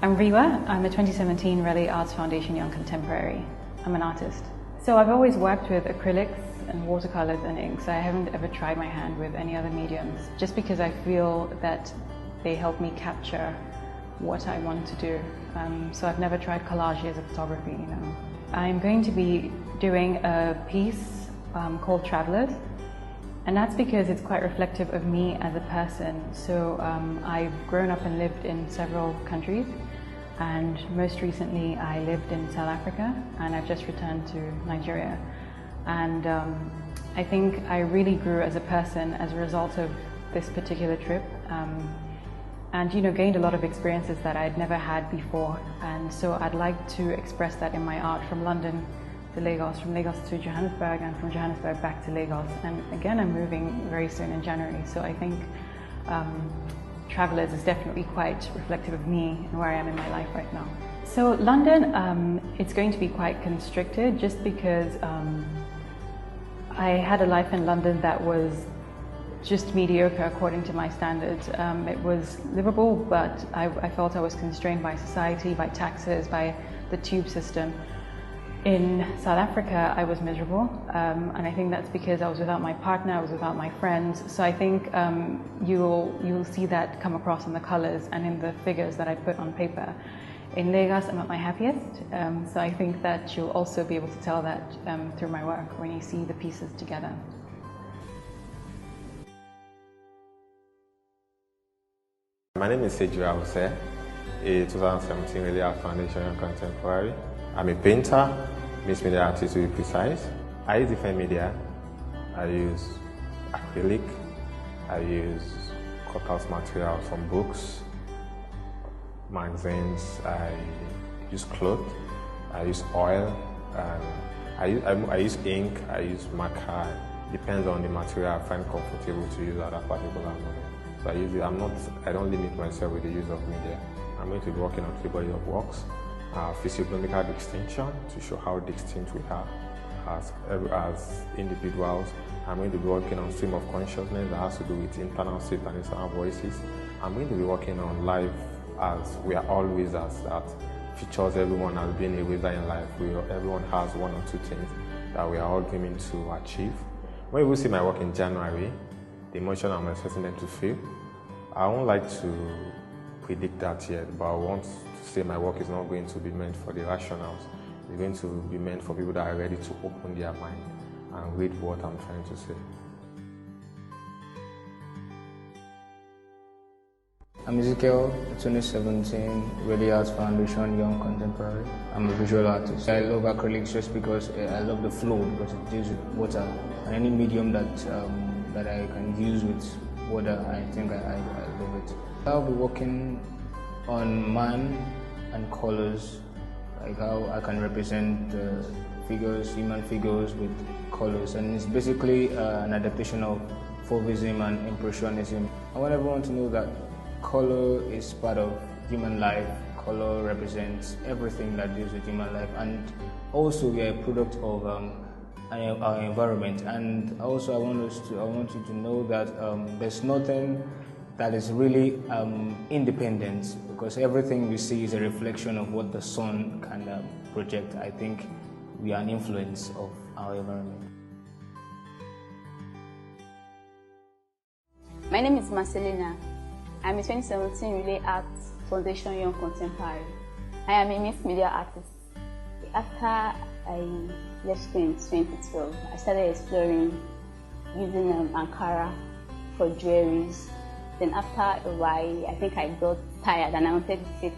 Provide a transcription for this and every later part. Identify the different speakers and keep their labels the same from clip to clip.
Speaker 1: I'm Riwa. I'm a 2017 Raleigh Arts Foundation Young Contemporary. I'm an artist. So I've always worked with acrylics and watercolors and inks. I haven't ever tried my hand with any other mediums, just because I feel that they help me capture what I want to do. So I've never tried collage as a photography, I'm going to be doing a piece called Travelers, and that's because it's quite reflective of me as a person. So I've grown up and lived in several countries, and most recently I lived in South Africa, and I've just returned to Nigeria. And I think I really grew as a person as a result of this particular trip, and gained a lot of experiences that I'd never had before. And so I'd like to express that in my art, from London to Lagos, from Lagos to Johannesburg, and from Johannesburg back to Lagos. And again, I'm moving very soon in January, so I think Travelers is definitely quite reflective of me and where I am in my life right now. So London, it's going to be quite constricted, just because I had a life in London that was just mediocre according to my standards. It was livable, but I felt I was constrained by society, by taxes, by the tube system. In South Africa, I was miserable, and I think that's because I was without my partner, I was without my friends. So I think you'll see that come across in the colors and in the figures that I put on paper. In Lagos, I'm at my happiest, so I think that you'll also be able to tell that through my work when you see the pieces together.
Speaker 2: My name is Seju Awuse, a 2017 Raleigh Arts Foundation Young Contemporary. I'm a painter, mixed media artist to be precise. I use different media. I use acrylic, I use cut-out material from books, magazines, I use cloth, I use oil, I use ink, I use marker. Depends on the material I find comfortable to use at that particular moment. So I don't limit myself with the use of media. I'm going to be working on 3 body of works. Physiognomical distinction, to show how distinct we are as individuals. I'm going to be working on stream of consciousness that has to do with internal state and external voices. I'm going to be working on life as we are all wizards, that features everyone as being a wizard in life. Everyone has 1 or 2 things that we are all dreaming to achieve. When you will see my work in January, the emotion I'm expecting them to feel, I won't like to predict that yet, but I want to say my work is not going to be meant for the rationals. It's going to be meant for people that are ready to open their mind and read what I'm trying to say.
Speaker 3: I'm Ezekiel, 2017 Raleigh Arts Foundation Young Contemporary. I'm a visual artist. I love acrylics just because I love the flow, because it deals with water, and any medium that I can use with water, I think I love it. I'll be working on man and colors, like how I can represent figures, human figures with colors, and it's basically an adaptation of Fauvism and Impressionism. I want everyone to know that color is part of human life. Color represents everything that deals with human life, and also we are a product of our environment. And also I want you to know that there's nothing that is really independent, because everything we see is a reflection of what the sun can project. I think we are an influence of our environment.
Speaker 4: My name is Marcelina. I'm a 2017 Raleigh Arts Foundation Young Contemporary. I am a mixed media artist. After I left school in 2012, I started exploring using Ankara for jewelries. Then after a while, I think I got tired and I wanted to take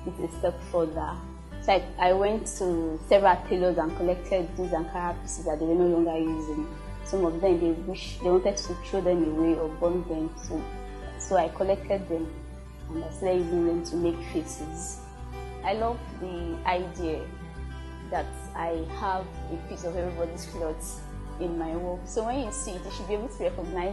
Speaker 4: it a step further. So I went to several tailors and collected these Ankara pieces that they were no longer using. Some of them, they wanted to throw them away or burn them. So I collected them and I started using them to make faces. I love the idea that I have a piece of everybody's clothes in my work. So when you see it, you should be able to recognize